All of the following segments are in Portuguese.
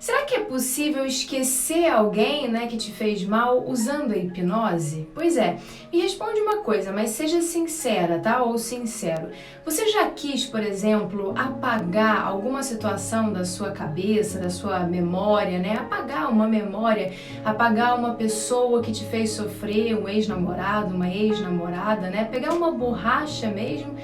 Será que é possível esquecer alguém, né, que te fez mal usando a hipnose? Pois é, me responde uma coisa, mas seja sincera, tá? Ou sincero. Você já quis, por exemplo, apagar alguma situação da sua cabeça, da sua memória, né? Apagar uma memória, apagar uma pessoa que te fez sofrer, um ex-namorado, uma ex-namorada, né? Pegar uma borracha mesmo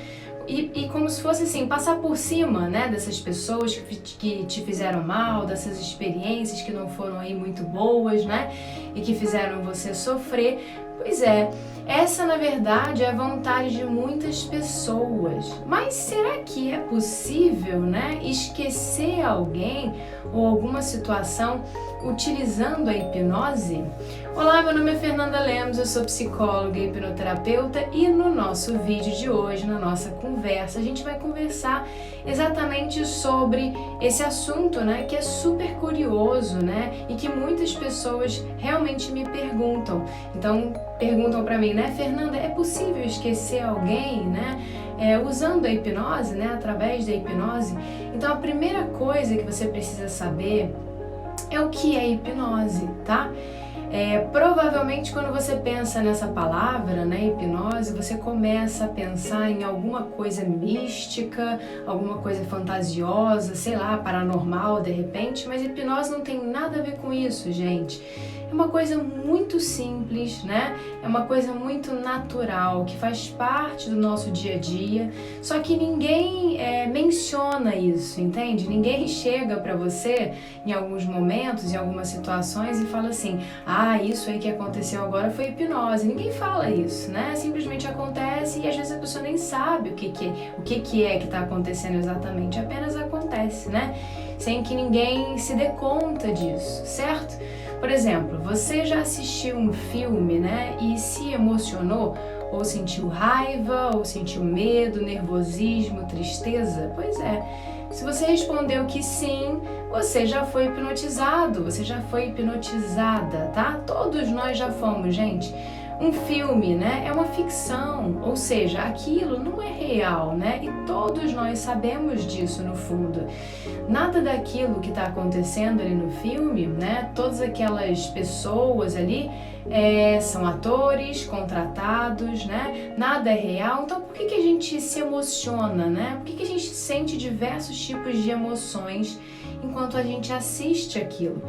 e como se fosse assim, passar por cima, né, dessas pessoas que te fizeram mal, dessas experiências que não foram aí muito boas, né, e que fizeram você sofrer. Pois é, essa na verdade é a vontade de muitas pessoas. Mas será que é possível, né, esquecer alguém ou alguma situação utilizando a hipnose? Olá, meu nome é Fernanda Lemos, eu sou psicóloga e hipnoterapeuta e no nosso vídeo de hoje, na nossa conversa, a gente vai conversar exatamente sobre esse assunto, né, que é super curioso, né, e que muitas pessoas realmente me perguntam. Então, perguntam para mim, né, Fernanda, é possível esquecer alguém, né, usando a hipnose, né, através da hipnose? Então, a primeira coisa que você precisa saber é o que é hipnose, tá? Provavelmente quando você pensa nessa palavra, né, hipnose, você começa a pensar em alguma coisa mística, alguma coisa fantasiosa, sei lá, paranormal de repente, mas hipnose não tem nada a ver com isso, gente. É uma coisa muito simples, né? É uma coisa muito natural, que faz parte do nosso dia a dia, só que ninguém menciona isso, entende? Ninguém chega pra você em alguns momentos, em algumas situações e fala assim, isso aí que aconteceu agora foi hipnose. Ninguém fala isso, né? Simplesmente acontece e às vezes a pessoa nem sabe o que é que está acontecendo exatamente, apenas acontece, né? Sem que ninguém se dê conta disso, certo? Por exemplo, você já assistiu um filme, né, e se emocionou, ou sentiu raiva, ou sentiu medo, nervosismo, tristeza? Pois é, se você respondeu que sim, você já foi hipnotizado, você já foi hipnotizada, tá? Todos nós já fomos, gente. Um filme, né, é uma ficção, ou seja, aquilo não é real, né? E todos nós sabemos disso no fundo. Nada daquilo que está acontecendo ali no filme, né? Todas aquelas pessoas ali são atores contratados, né? Nada é real. Então, por que a gente se emociona, né? Por que a gente sente diversos tipos de emoções enquanto a gente assiste aquilo?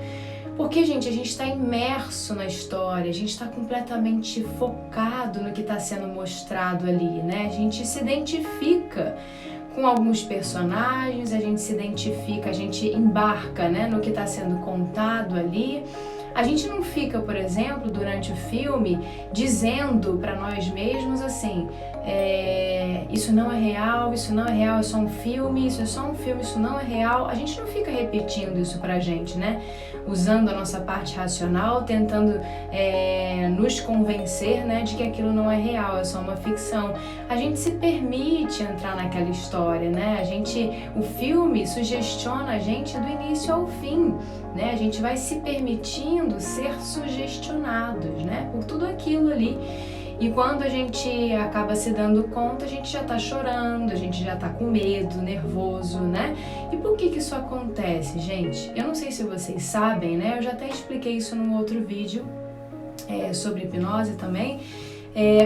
Porque, gente, a gente está imerso na história, a gente está completamente focado no que está sendo mostrado ali, né? A gente se identifica com alguns personagens, a gente se identifica, a gente embarca, né, no que está sendo contado ali. A gente não fica, por exemplo, durante o filme, dizendo para nós mesmos assim, isso não é real, isso não é real, é só um filme, isso é só um filme, isso não é real. A gente não fica repetindo isso pra gente, né? Usando a nossa parte racional, tentando nos convencer, né, de que aquilo não é real, é só uma ficção. A gente se permite entrar naquela história, né? O filme sugestiona a gente do início ao fim, né? A gente vai se permitindo ser sugestionados, né, por tudo aquilo ali. E quando a gente acaba se dando conta, a gente já tá chorando, a gente já tá com medo, nervoso, né? E por que isso acontece, gente? Eu não sei se vocês sabem, né? Eu já até expliquei isso num outro vídeo sobre hipnose também.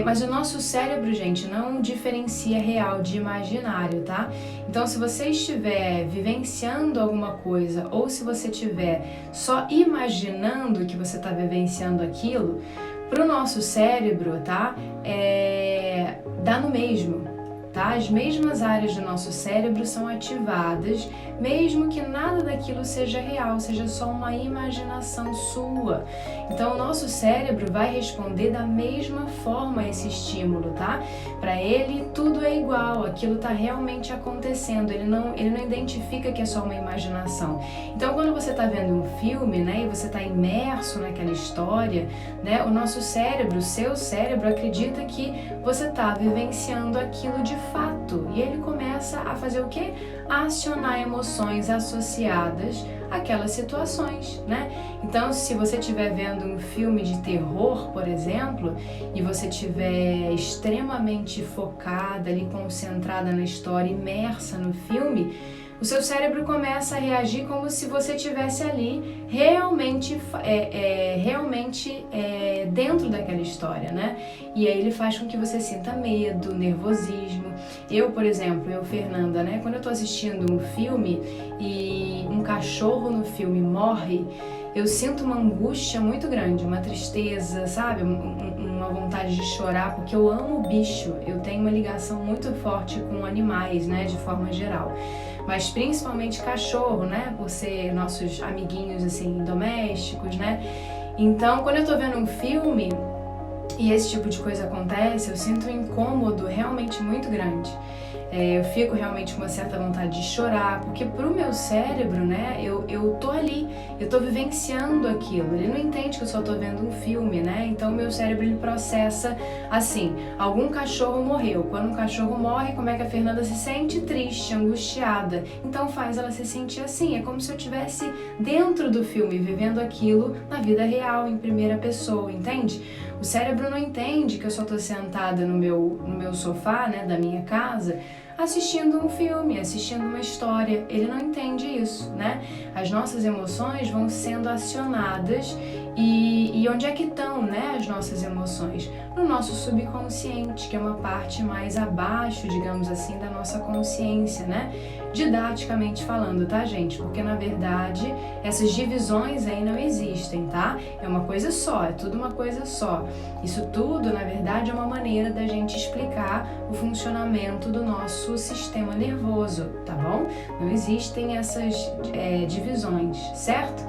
Mas o nosso cérebro, gente, não diferencia real de imaginário, tá? Então, se você estiver vivenciando alguma coisa ou se você estiver só imaginando que você está vivenciando aquilo, para o nosso cérebro, tá? Dá no mesmo, tá? As mesmas áreas do nosso cérebro são ativadas, mesmo que nada daquilo seja real, seja só uma imaginação sua. Então, o nosso cérebro vai responder da mesma forma a esse estímulo, tá? Para ele, tudo é igual, aquilo está realmente acontecendo, ele não identifica que é só uma imaginação. Então, quando você está vendo um filme, né, e você está imerso naquela história, né, o nosso cérebro, o seu cérebro, acredita que você está vivenciando aquilo de fato, e ele começa a fazer o quê? A acionar emoções associadas àquelas situações, né? Então, se você estiver vendo um filme de terror, por exemplo, e você estiver extremamente focada ali, concentrada na história, imersa no filme, o seu cérebro começa a reagir como se você estivesse ali realmente dentro daquela história, né? E aí ele faz com que você sinta medo, nervosismo. Eu, por exemplo, Fernanda, né? Quando eu tô assistindo um filme e um cachorro no filme morre, eu sinto uma angústia muito grande, uma tristeza, sabe? Uma vontade de chorar, porque eu amo bicho, eu tenho uma ligação muito forte com animais, né? De forma geral. Mas principalmente cachorro, né? Por ser nossos amiguinhos, assim, domésticos, né? Então, quando eu tô vendo um filme e esse tipo de coisa acontece, eu sinto um incômodo realmente muito grande. Eu fico realmente com uma certa vontade de chorar, porque pro meu cérebro, né, eu tô ali, eu tô vivenciando aquilo, ele não entende que eu só tô vendo um filme, né, então o meu cérebro ele processa assim, algum cachorro morreu, quando um cachorro morre, como é que a Fernanda se sente? Triste, angustiada, então faz ela se sentir assim, é como se eu estivesse dentro do filme, vivendo aquilo na vida real, em primeira pessoa, entende? O cérebro não entende que eu só tô sentada no meu sofá, né, da minha casa, assistindo um filme, assistindo uma história. Ele não entende isso, né? As nossas emoções vão sendo acionadas e onde é que estão, né, as nossas emoções? No nosso subconsciente, que é uma parte mais abaixo, digamos assim, da nossa consciência, né? Didaticamente falando, tá, gente? Porque, na verdade, essas divisões aí não existem, tá? É uma coisa só, é tudo uma coisa só. Isso tudo, na verdade, é uma maneira da gente explicar o funcionamento do nosso sistema nervoso, tá bom? Não existem essas divisões, certo?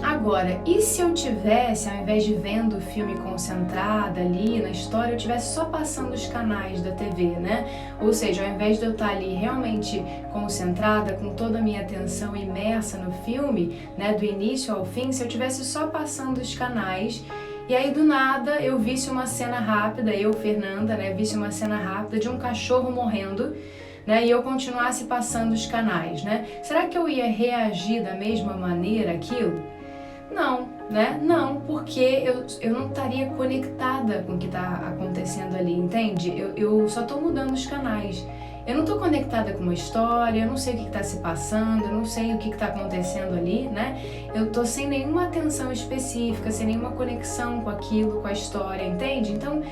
Agora, e se eu tivesse, ao invés de vendo o filme concentrada ali na história, eu tivesse só passando os canais da TV, né? Ou seja, ao invés de eu estar ali realmente concentrada, com toda a minha atenção imersa no filme, né, do início ao fim, se eu tivesse só passando os canais, e aí do nada eu visse uma cena rápida, eu, Fernanda, né, visse uma cena rápida de um cachorro morrendo, né, e eu continuasse passando os canais, né? Será que eu ia reagir da mesma maneira àquilo? Não, né? Não, porque eu não estaria conectada com o que está acontecendo ali, entende? Eu só estou mudando os canais. Eu não estou conectada com uma história, eu não sei o que está se passando, eu não sei o que está acontecendo ali, né? Eu estou sem nenhuma atenção específica, sem nenhuma conexão com aquilo, com a história, entende? Então,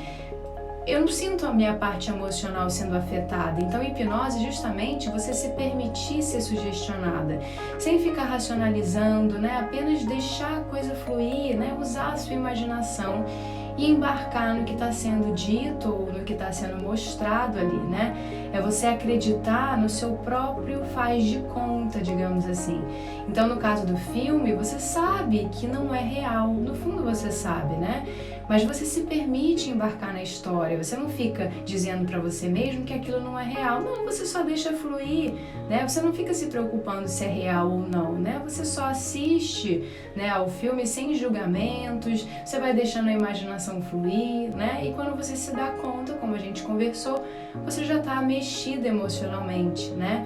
eu não sinto a minha parte emocional sendo afetada. Então, hipnose, justamente, você se permitir ser sugestionada, sem ficar racionalizando, né? Apenas deixar a coisa fluir, né? Usar a sua imaginação e embarcar no que está sendo dito ou no que está sendo mostrado ali, né? É você acreditar no seu próprio faz de conta, digamos assim. Então, no caso do filme, você sabe que não é real. No fundo, você sabe, né? Mas você se permite embarcar na história. Você não fica dizendo para você mesmo que aquilo não é real. Não, você só deixa fluir, né? Você não fica se preocupando se é real ou não, né? Você só assiste, né, ao filme sem julgamentos. Você vai deixando a imaginação fluir, né? E quando você se dá conta, como a gente conversou, você já está mexida emocionalmente, né?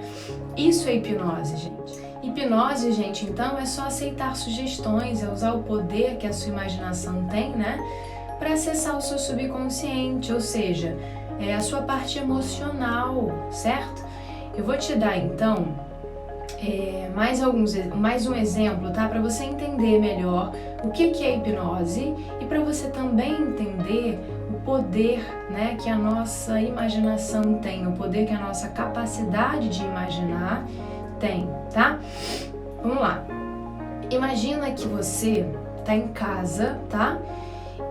Isso é hipnose, gente. Hipnose, gente, então é só aceitar sugestões, é usar o poder que a sua imaginação tem, né, para acessar o seu subconsciente, ou seja, é a sua parte emocional, certo? Eu vou te dar então mais um exemplo, tá, para você entender melhor o que é hipnose e para você também entender o poder, né, que a nossa imaginação tem, o poder que a nossa capacidade de imaginar tem, tá? Vamos lá. Imagina que você tá em casa, tá?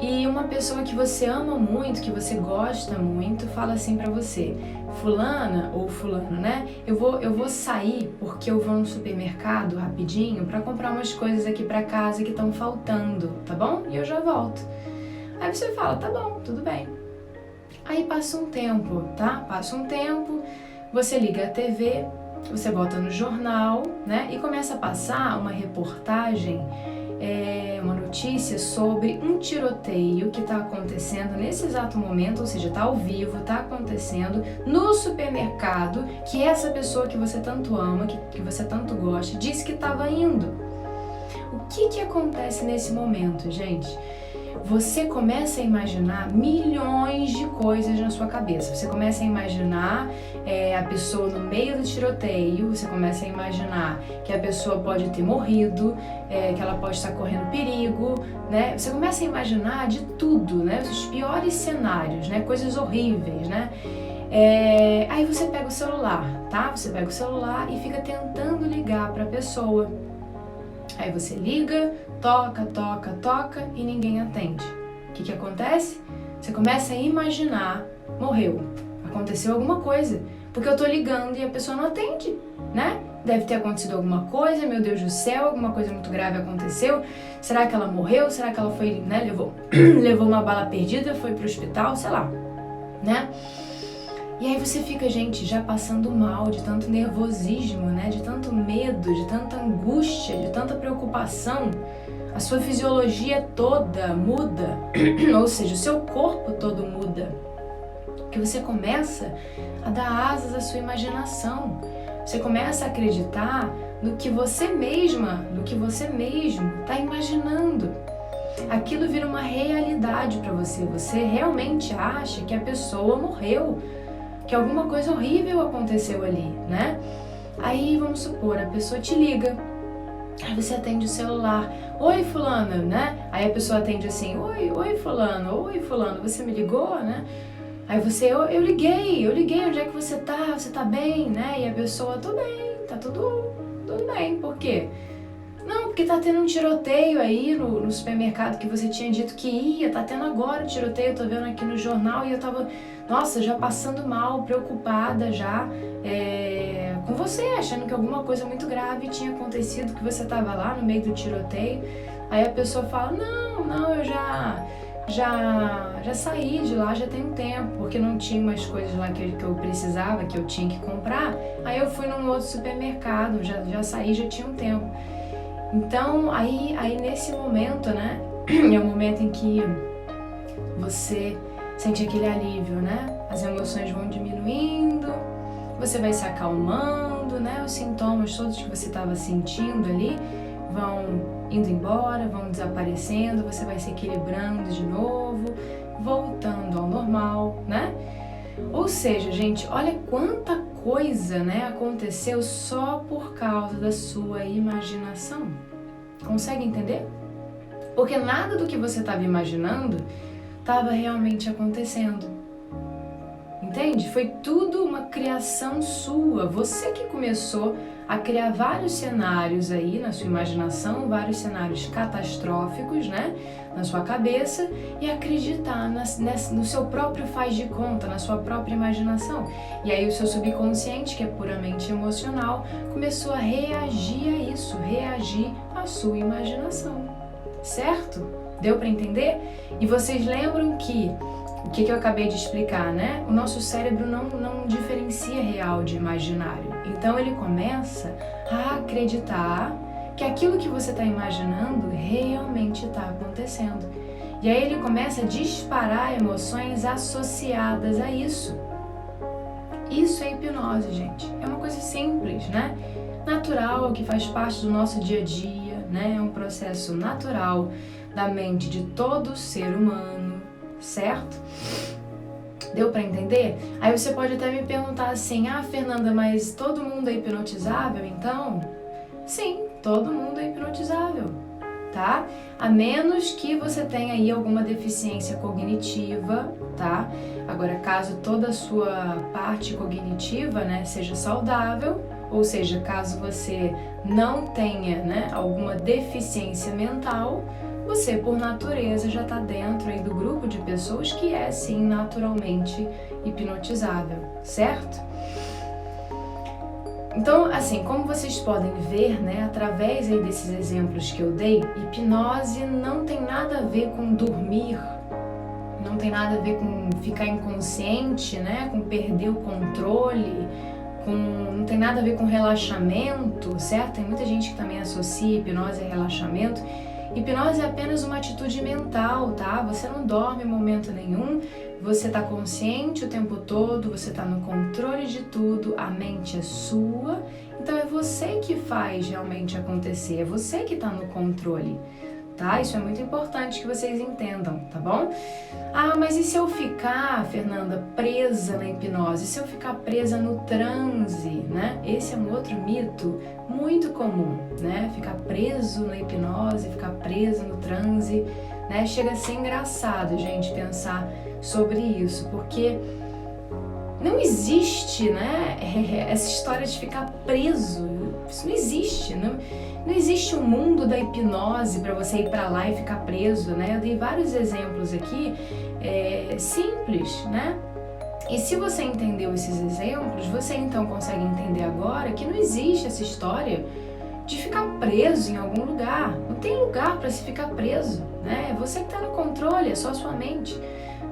E uma pessoa que você ama muito, que você gosta muito, fala assim pra você: fulana ou fulano, né? Eu vou sair porque eu vou no supermercado rapidinho pra comprar umas coisas aqui pra casa que estão faltando, tá bom? E eu já volto. Aí você fala: tá bom, tudo bem. Aí passa um tempo, tá? Passa um tempo, você liga a TV, você bota no jornal, né? E começa a passar uma reportagem, uma notícia sobre um tiroteio que está acontecendo nesse exato momento, ou seja, está ao vivo, está acontecendo no supermercado, que essa pessoa que você tanto ama, que você tanto gosta, disse que estava indo. O que acontece nesse momento, gente? você começa a imaginar milhões de coisas na sua cabeça. Você começa a imaginar a pessoa no meio do tiroteio, você começa a imaginar que a pessoa pode ter morrido, que ela pode estar correndo perigo, né? Você começa a imaginar de tudo, né? Os piores cenários, né? Coisas horríveis, né? Aí você pega o celular, tá? Você pega o celular e fica tentando ligar para a pessoa. Aí você liga, toca e ninguém atende. O que acontece? Você começa a imaginar, morreu, aconteceu alguma coisa, porque eu tô ligando e a pessoa não atende, né? Deve ter acontecido alguma coisa, meu Deus do céu, alguma coisa muito grave aconteceu. Será que ela morreu? Será que ela foi, né, levou uma bala perdida, foi pro hospital, sei lá, né? E aí você fica, gente, já passando mal de tanto nervosismo, né? De tanto medo, de tanta angústia, de tanta preocupação. A sua fisiologia toda muda, ou seja, o seu corpo todo muda. Que você começa a dar asas à sua imaginação. Você começa a acreditar no que você mesma, no que você mesmo está imaginando. Aquilo vira uma realidade para você. Você realmente acha que a pessoa morreu, que alguma coisa horrível aconteceu ali, né? Aí, vamos supor, a pessoa te liga, aí você atende o celular, oi fulana, né? Aí a pessoa atende assim, oi fulano, você me ligou, né? Aí você, eu liguei, onde é que você tá bem, né? E a pessoa, tô bem, tá tudo bem, por quê? Não, porque tá tendo um tiroteio aí no supermercado que você tinha dito que ia, tá tendo agora o tiroteio, eu tô vendo aqui no jornal e eu tava, nossa, já passando mal, preocupada já com você, achando que alguma coisa muito grave tinha acontecido, que você tava lá no meio do tiroteio. Aí a pessoa fala, não, eu já saí de lá já tem um tempo, porque não tinha umas coisas lá que eu precisava, que eu tinha que comprar. Aí eu fui num outro supermercado, já saí, já tinha um tempo. Então, aí nesse momento, né, é o momento em que você sente aquele alívio, né? As emoções vão diminuindo, você vai se acalmando, né? Os sintomas todos que você estava sentindo ali vão indo embora, vão desaparecendo, você vai se equilibrando de novo, voltando ao normal, né? Ou seja, gente, olha quanta coisa, né, aconteceu só por causa da sua imaginação. Consegue entender? Porque nada do que você estava imaginando estava realmente acontecendo. Entende? Foi tudo uma criação sua. Você que começou a criar vários cenários aí na sua imaginação, vários cenários catastróficos, né, na sua cabeça, e acreditar no seu próprio faz de conta, na sua própria imaginação. E aí o seu subconsciente, que é puramente emocional, começou a reagir a isso, reagir à sua imaginação. Certo? Deu para entender? E vocês lembram que o que eu acabei de explicar, né? O nosso cérebro não diferencia real de imaginário. Então ele começa a acreditar que aquilo que você está imaginando realmente está acontecendo. E aí ele começa a disparar emoções associadas a isso. Isso é hipnose, gente. É uma coisa simples, né? Natural, que faz parte do nosso dia a dia, né? É um processo natural da mente de todo ser humano, certo? Deu pra entender? Aí você pode até me perguntar assim, Fernanda, mas todo mundo é hipnotizável, então? Sim, todo mundo é hipnotizável, tá? A menos que você tenha aí alguma deficiência cognitiva, tá? Agora, caso toda a sua parte cognitiva, né, seja saudável, ou seja, caso você não tenha, né, alguma deficiência mental, você, por natureza, já está dentro aí do grupo de pessoas que é, sim, naturalmente hipnotizável, certo? Então, assim, como vocês podem ver, né, através aí desses exemplos que eu dei, hipnose não tem nada a ver com dormir, não tem nada a ver com ficar inconsciente, né, com perder o controle, não tem nada a ver com relaxamento, certo? Tem muita gente que também associa hipnose a relaxamento. Hipnose é apenas uma atitude mental, tá? Você não dorme em momento nenhum, você está consciente o tempo todo, você está no controle de tudo, a mente é sua, então é você que faz realmente acontecer, é você que está no controle, tá? Isso é muito importante que vocês entendam, tá bom? Ah, mas e se eu ficar, Fernanda, presa na hipnose? E se eu ficar presa no transe, né? Esse é um outro mito muito comum, né? Ficar preso na hipnose, ficar preso no transe, né? Chega a ser engraçado, gente, pensar sobre isso, porque não existe, né, essa história de ficar preso. Isso não existe, não existe um mundo da hipnose para você ir para lá e ficar preso, né? Eu dei vários exemplos aqui, simples, né? E se você entendeu esses exemplos, você então consegue entender agora que não existe essa história de ficar preso em algum lugar. Não tem lugar para se ficar preso, né? É você que está no controle, é só a sua mente.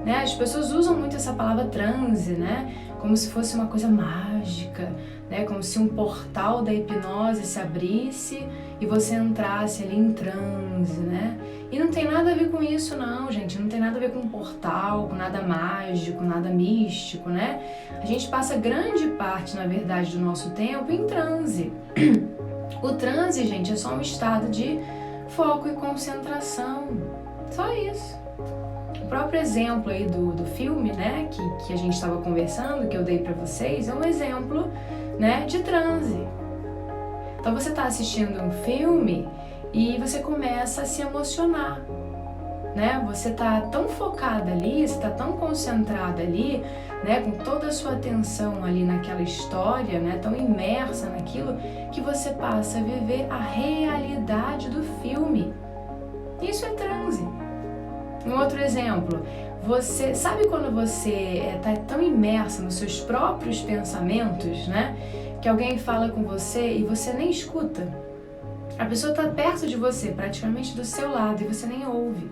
Né? As pessoas usam muito essa palavra transe, né? Como se fosse uma coisa mágica, né? Como se um portal da hipnose se abrisse e você entrasse ali em transe, né? E não tem nada a ver com isso não, gente. Não tem nada a ver com um portal, com nada mágico, nada místico, né? A gente passa grande parte, na verdade, do nosso tempo em transe. O transe, gente, é só um estado de foco e concentração. Só isso. O próprio exemplo aí do filme, né, que a gente estava conversando, que eu dei para vocês, é um exemplo, né, de transe. Então você está assistindo um filme e você começa a se emocionar, né? Você está tão focada ali, você está tão concentrada ali, né, com toda a sua atenção ali naquela história, né, tão imersa naquilo, que você passa a viver a realidade do filme. Isso é transe. Um outro exemplo, você sabe quando você está tão imersa nos seus próprios pensamentos, né? Que alguém fala com você e você nem escuta. A pessoa está perto de você, praticamente do seu lado, e você nem ouve.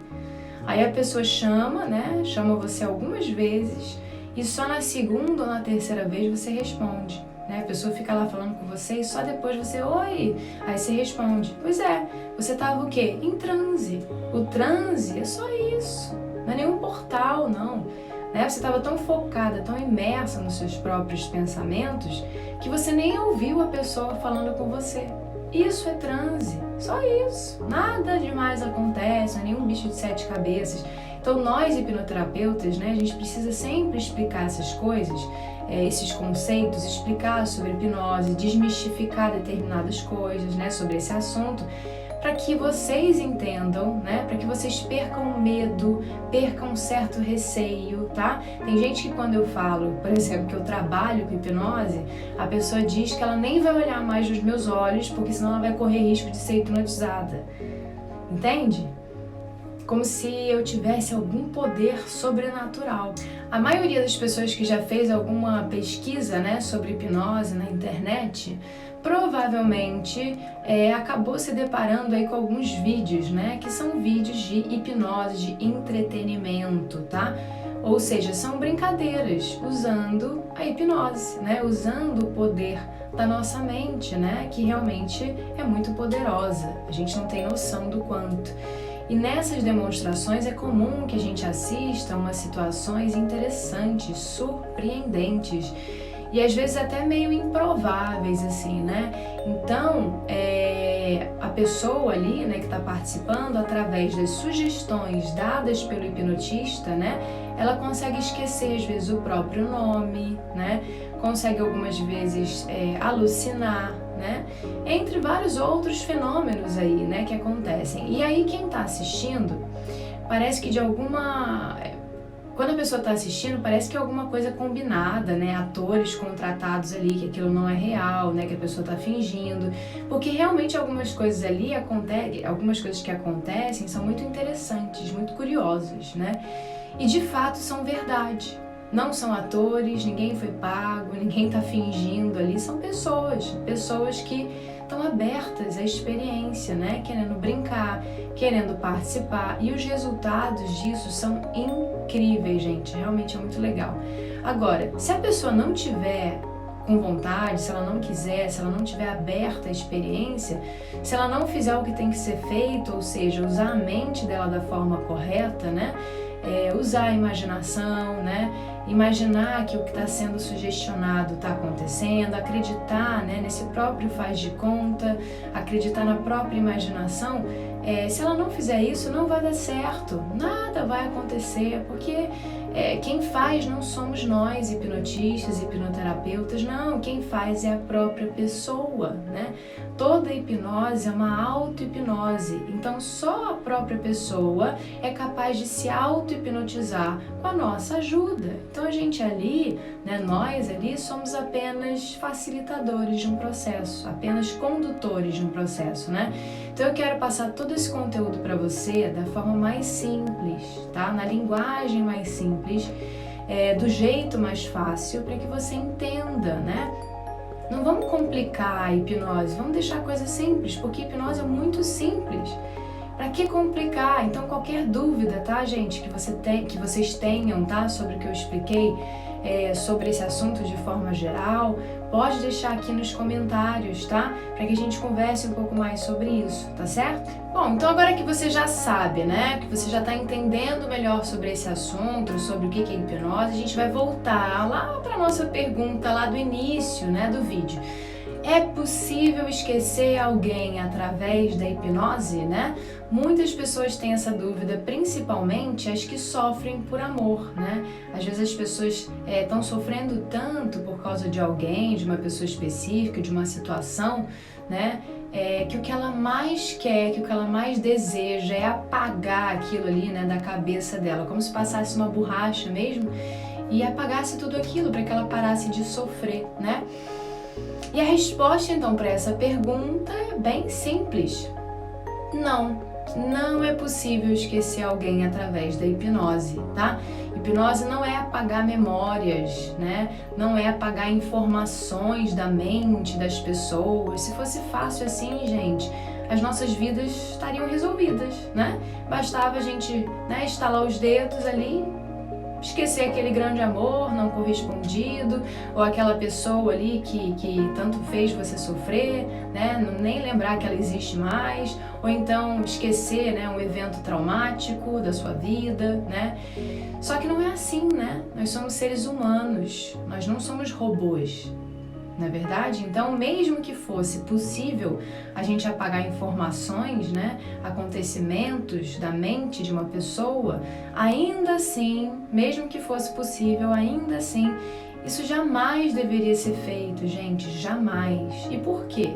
Aí a pessoa chama, né? Chama você algumas vezes e só na segunda ou na terceira vez você responde. Né? A pessoa fica lá falando com você e só depois você, oi, aí você responde. Pois é, você estava o quê? Em transe. O transe é só isso, não é nenhum portal, não. Né? Você estava tão focada, tão imersa nos seus próprios pensamentos que você nem ouviu a pessoa falando com você. Isso é transe, só isso. Nada demais acontece, não é nenhum bicho de 7 cabeças. Então nós hipnoterapeutas, né, a gente precisa sempre explicar essas coisas, esses conceitos, explicar sobre hipnose, desmistificar determinadas coisas, né, sobre esse assunto, para que vocês entendam, né, para que vocês percam o medo, percam um certo receio, tá? Tem gente que quando eu falo, por exemplo, que eu trabalho com hipnose, a pessoa diz que ela nem vai olhar mais nos meus olhos, porque senão ela vai correr risco de ser hipnotizada. Entende? Como se eu tivesse algum poder sobrenatural. A maioria das pessoas que já fez alguma pesquisa, né, sobre hipnose na internet, provavelmente acabou se deparando aí com alguns vídeos, né, que são vídeos de hipnose, de entretenimento, tá? Ou seja, são brincadeiras usando a hipnose, né, usando o poder da nossa mente, né, que realmente é muito poderosa. A gente não tem noção do quanto. E nessas demonstrações é comum que a gente assista a umas situações interessantes, surpreendentes e às vezes até meio improváveis, assim, né? Então, a pessoa ali, né, que está participando, através das sugestões dadas pelo hipnotista, né, ela consegue esquecer às vezes o próprio nome, né? Consegue algumas vezes alucinar, né? Entre vários outros fenômenos aí, né, que acontecem. E aí quem está assistindo, parece que quando a pessoa está assistindo, parece que é alguma coisa combinada, né? Atores contratados ali, que aquilo não é real, né? Que a pessoa está fingindo. Porque realmente algumas coisas ali algumas coisas que acontecem são muito interessantes, muito curiosas, né? E de fato são verdade. Não são atores, ninguém foi pago, ninguém está fingindo ali, são pessoas que estão abertas à experiência, né? Querendo brincar, querendo participar, e os resultados disso são incríveis, gente, realmente é muito legal. Agora, se a pessoa não tiver com vontade, se ela não quiser, se ela não tiver aberta à experiência, se ela não fizer o que tem que ser feito, ou seja, usar a mente dela da forma correta, né? Usar a imaginação, né? imaginar que o que está sendo sugestionado está acontecendo, acreditar, né, nesse próprio faz de conta, acreditar na própria imaginação, se ela não fizer isso, não vai dar certo, nada vai acontecer, porque quem faz não somos nós, hipnotistas, hipnoterapeutas, não, quem faz é a própria pessoa, né? Toda hipnose é uma auto-hipnose, então só a própria pessoa é capaz de se auto-hipnotizar com a nossa ajuda. Então a gente ali, né, nós ali somos apenas facilitadores de um processo, apenas condutores de um processo, né? Então eu quero passar todo esse conteúdo para você da forma mais simples, tá? Na linguagem mais simples, do jeito mais fácil, para que você entenda, né? Não vamos complicar a hipnose, vamos deixar a coisa simples, porque a hipnose é muito simples. Para que complicar? Então qualquer dúvida, tá, gente, que vocês tenham, tá, sobre o que eu expliquei, sobre esse assunto de forma geral, pode deixar aqui nos comentários, tá? Para que a gente converse um pouco mais sobre isso, tá certo? Bom, então agora que você já sabe, né, que você já está entendendo melhor sobre esse assunto, sobre o que é hipnose, a gente vai voltar lá para nossa pergunta lá do início, né, do vídeo. É possível esquecer alguém através da hipnose, né? Muitas pessoas têm essa dúvida, principalmente as que sofrem por amor, né? Às vezes as pessoas estão sofrendo tanto por causa de alguém, de uma pessoa específica, de uma situação, né? Que o que ela mais quer, que o que ela mais deseja é apagar aquilo ali, né, da cabeça dela, como se passasse uma borracha mesmo e apagasse tudo aquilo para que ela parasse de sofrer, né? E a resposta, então, para essa pergunta é bem simples. Não é possível esquecer alguém através da hipnose, tá? Hipnose não é apagar memórias, né? Não é apagar informações da mente das pessoas. Se fosse fácil assim, gente, as nossas vidas estariam resolvidas, né? Bastava a gente, né, estalar os dedos ali, esquecer aquele grande amor não correspondido, ou aquela pessoa ali que tanto fez você sofrer, né? Nem lembrar que ela existe mais, ou então esquecer, né, um evento traumático da sua vida, né? Só que não é assim, né? Nós somos seres humanos, nós não somos robôs. Não é verdade? Então, mesmo que fosse possível a gente apagar informações, né, acontecimentos da mente de uma pessoa, ainda assim, mesmo que fosse possível, ainda assim, isso jamais deveria ser feito, gente, jamais. E por quê?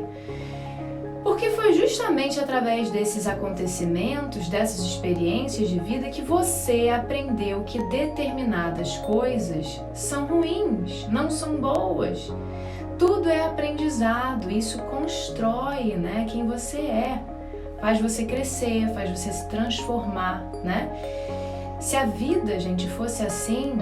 Porque foi justamente através desses acontecimentos, dessas experiências de vida que você aprendeu que determinadas coisas são ruins, não são boas. Tudo é aprendizado, isso constrói, né, quem você é, faz você crescer, faz você se transformar, né? Se a vida, gente, fosse assim,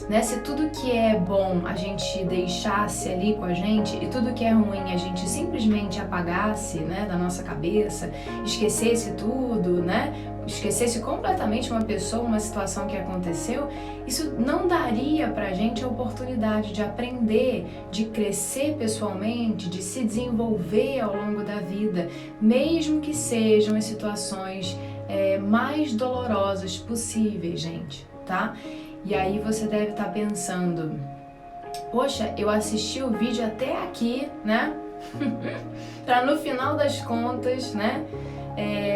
né, se tudo que é bom a gente deixasse ali com a gente e tudo que é ruim a gente simplesmente apagasse, né, da nossa cabeça, esquecesse tudo, né, esquecesse completamente uma pessoa, uma situação que aconteceu, isso não daria pra gente a oportunidade de aprender, de crescer pessoalmente, de se desenvolver ao longo da vida, mesmo que sejam as situações mais dolorosas possíveis, gente, tá? E aí você deve estar pensando, poxa, eu assisti o vídeo até aqui, né? Pra no final das contas, né?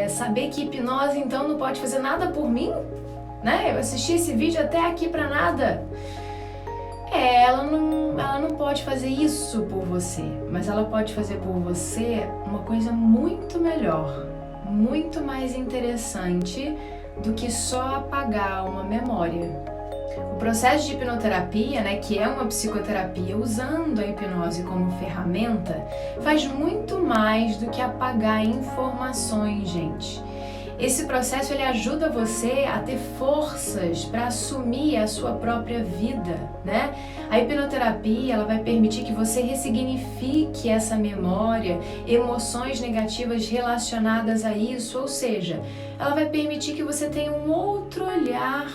Saber que hipnose então não pode fazer nada por mim, né? Eu assisti esse vídeo até aqui pra nada. Ela não pode fazer isso por você, mas ela pode fazer por você uma coisa muito melhor, muito mais interessante do que só apagar uma memória. O processo de hipnoterapia, né, que é uma psicoterapia usando a hipnose como ferramenta, faz muito mais do que apagar informações, gente. Esse processo ele ajuda você a ter forças para assumir a sua própria vida, né? A hipnoterapia ela vai permitir que você ressignifique essa memória, emoções negativas relacionadas a isso, ou seja, ela vai permitir que você tenha um outro olhar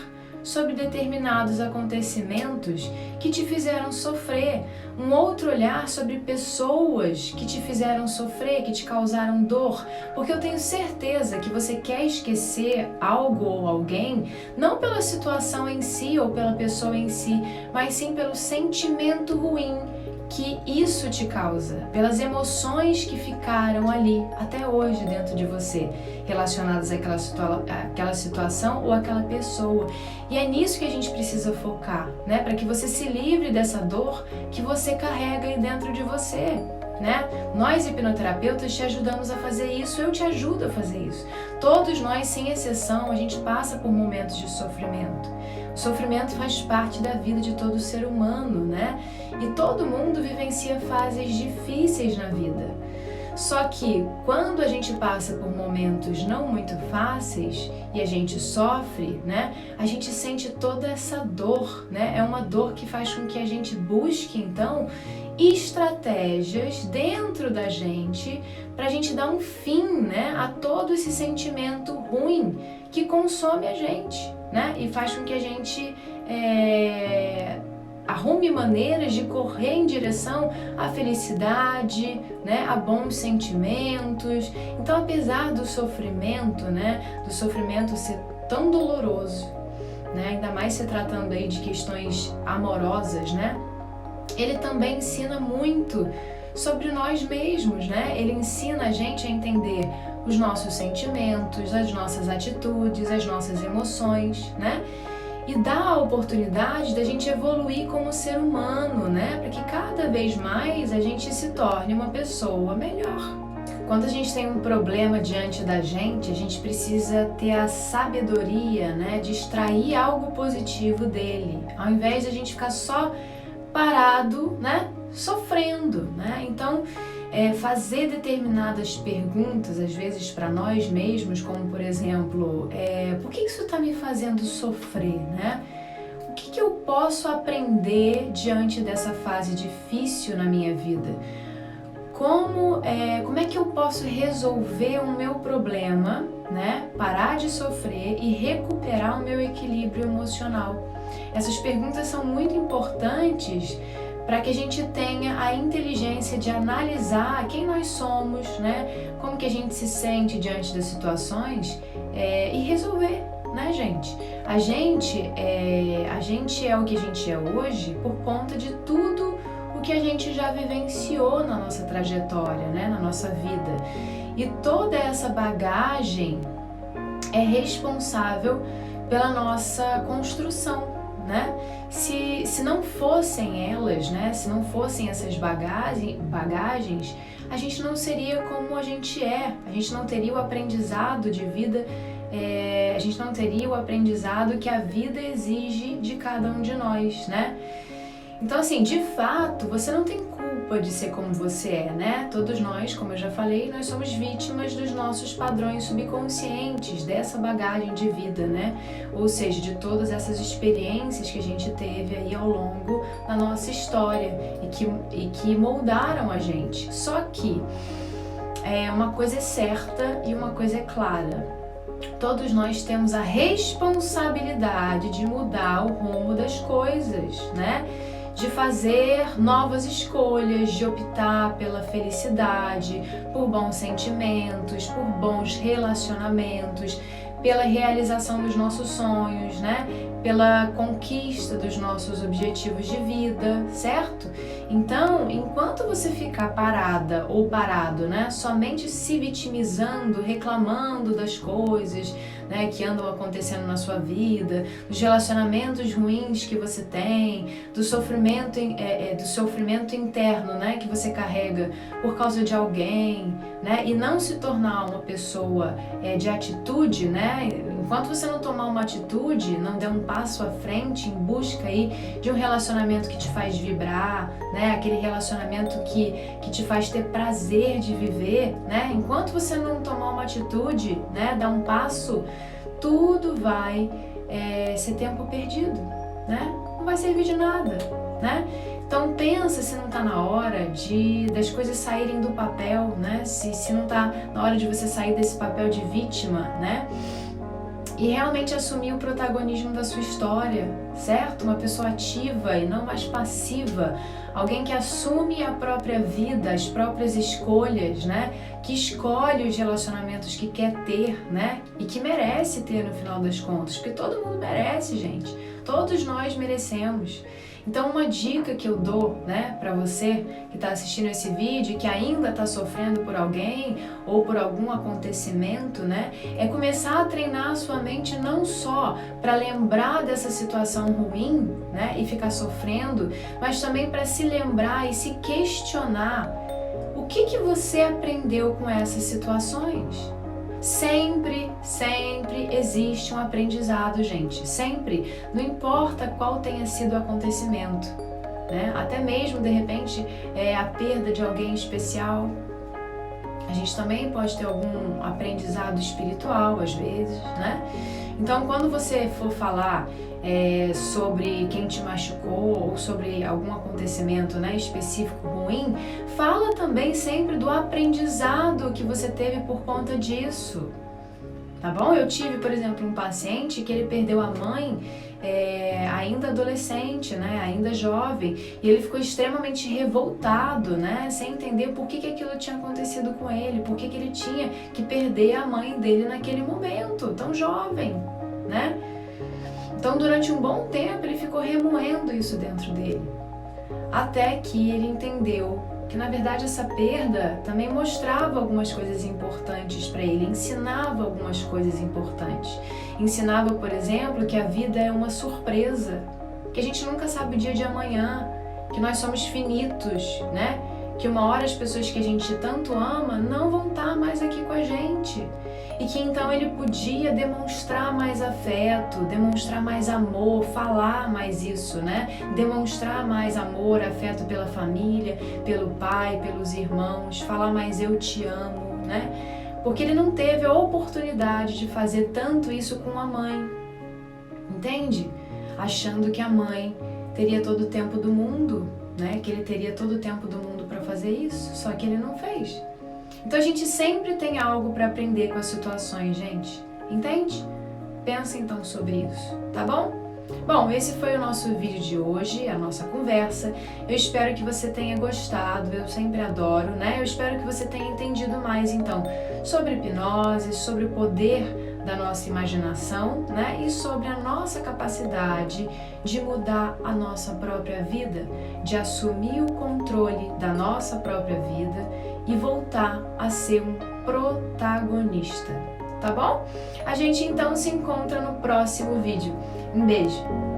sobre determinados acontecimentos que te fizeram sofrer, um outro olhar sobre pessoas que te fizeram sofrer, que te causaram dor, porque eu tenho certeza que você quer esquecer algo ou alguém, não pela situação em si ou pela pessoa em si, mas sim pelo sentimento ruim que isso te causa, pelas emoções que ficaram ali até hoje dentro de você, relacionadas àquela situação ou àquela pessoa. E é nisso que a gente precisa focar, né? Para que você se livre dessa dor que você carrega aí dentro de você, né? Nós hipnoterapeutas te ajudamos a fazer isso, eu te ajudo a fazer isso. Todos nós, sem exceção, a gente passa por momentos de sofrimento. O sofrimento faz parte da vida de todo ser humano, né? E todo mundo vivencia fases difíceis na vida. Só que quando a gente passa por momentos não muito fáceis e a gente sofre, né? A gente sente toda essa dor, né? É uma dor que faz com que a gente busque, então, estratégias dentro da gente para a gente dar um fim, né, a todo esse sentimento ruim que consome a gente, né, e faz com que a gente arrume maneiras de correr em direção à felicidade, né, a bons sentimentos. Então, apesar do sofrimento, né, do sofrimento ser tão doloroso, né, ainda mais se tratando aí de questões amorosas, né, ele também ensina muito sobre nós mesmos, né? Ele ensina a gente a entender os nossos sentimentos, as nossas atitudes, as nossas emoções, né? E dá a oportunidade da gente evoluir como ser humano, né? Para que cada vez mais a gente se torne uma pessoa melhor. Quando a gente tem um problema diante da gente, a gente precisa ter a sabedoria, né, de extrair algo positivo dele, ao invés de a gente ficar só parado, né, sofrendo, né? Então, fazer determinadas perguntas, às vezes para nós mesmos, como por exemplo, por que isso está me fazendo sofrer, né? O que eu posso aprender diante dessa fase difícil na minha vida? Como é que eu posso resolver o meu problema, né? Parar de sofrer e recuperar o meu equilíbrio emocional? Essas perguntas são muito importantes para que a gente tenha a inteligência de analisar quem nós somos, né? Como que a gente se sente diante das situações e resolver, né, gente? A gente é o que a gente é hoje por conta de tudo o que a gente já vivenciou na nossa trajetória, né, na nossa vida. E toda essa bagagem é responsável pela nossa construção, né? Se não fossem elas, né, se não fossem essas bagagens, a gente não seria como a gente é, a gente não teria o aprendizado de vida, a gente não teria o aprendizado que a vida exige de cada um de nós, né? Então, assim, de fato, você não tem culpa de ser como você é, né? Todos nós, como eu já falei, nós somos vítimas dos nossos padrões subconscientes, dessa bagagem de vida, né? Ou seja, de todas essas experiências que a gente teve aí ao longo da nossa história e que moldaram a gente. Só que uma coisa é certa e uma coisa é clara. Todos nós temos a responsabilidade de mudar o rumo das coisas, né? De fazer novas escolhas, de optar pela felicidade, por bons sentimentos, por bons relacionamentos, pela realização dos nossos sonhos, né? Pela conquista dos nossos objetivos de vida, certo? Então, enquanto você ficar parada ou parado, né, somente se vitimizando, reclamando das coisas, né, que andam acontecendo na sua vida, dos relacionamentos ruins que você tem, do sofrimento interno, né, que você carrega por causa de alguém, né, e não se tornar uma pessoa de atitude, né, enquanto você não tomar uma atitude, não der um passo à frente em busca aí de um relacionamento que te faz vibrar, né, aquele relacionamento que te faz ter prazer de viver, né, enquanto você não tomar uma atitude, né, dar um passo, tudo vai ser tempo perdido, né, não vai servir de nada, né. Então pensa se não está na hora das coisas saírem do papel, né, se não está na hora de você sair desse papel de vítima, né, e realmente assumir o protagonismo da sua história, certo? Uma pessoa ativa e não mais passiva, alguém que assume a própria vida, as próprias escolhas, né? Que escolhe os relacionamentos que quer ter, né? E que merece ter no final das contas, porque todo mundo merece, gente. Todos nós merecemos. Então, uma dica que eu dou, né, para você que está assistindo esse vídeo e que ainda está sofrendo por alguém ou por algum acontecimento, né, é começar a treinar a sua mente não só para lembrar dessa situação ruim, né, e ficar sofrendo, mas também para se lembrar e se questionar o que você aprendeu com essas situações. Sempre existe um aprendizado, gente. Sempre. Não importa qual tenha sido o acontecimento, né? Até mesmo, de repente, a perda de alguém especial. A gente também pode ter algum aprendizado espiritual, às vezes, né? Então, quando você for falar sobre quem te machucou ou sobre algum acontecimento, né, específico ruim, fala também sempre do aprendizado que você teve por conta disso, tá bom? Eu tive, por exemplo, um paciente que ele perdeu a mãe ainda adolescente, né, ainda jovem, e ele ficou extremamente revoltado, né, sem entender por que aquilo tinha acontecido com ele, por que ele tinha que perder a mãe dele naquele momento, tão jovem, né? Então, durante um bom tempo, ele ficou remoendo isso dentro dele, até que ele entendeu que, na verdade, essa perda também mostrava algumas coisas importantes para ele, ensinava algumas coisas importantes. Ensinava, por exemplo, que a vida é uma surpresa, que a gente nunca sabe o dia de amanhã, que nós somos finitos, né? Que uma hora as pessoas que a gente tanto ama não vão estar mais aqui com a gente. E que então ele podia demonstrar mais afeto, demonstrar mais amor, falar mais isso, né? Demonstrar mais amor, afeto pela família, pelo pai, pelos irmãos, falar mais eu te amo, né? Porque ele não teve a oportunidade de fazer tanto isso com a mãe, entende? Achando que a mãe teria todo o tempo do mundo, né? Que ele teria todo o tempo do mundo para fazer isso, só que ele não fez. Então a gente sempre tem algo para aprender com as situações, gente. Entende? Pensa então sobre isso, tá bom? Bom, esse foi o nosso vídeo de hoje, a nossa conversa. Eu espero que você tenha gostado, eu sempre adoro, né? Eu espero que você tenha entendido mais, então, sobre hipnose, sobre o poder da nossa imaginação, né? E sobre a nossa capacidade de mudar a nossa própria vida, de assumir o controle da nossa própria vida e voltar a ser um protagonista, tá bom? A gente então se encontra no próximo vídeo. Um beijo!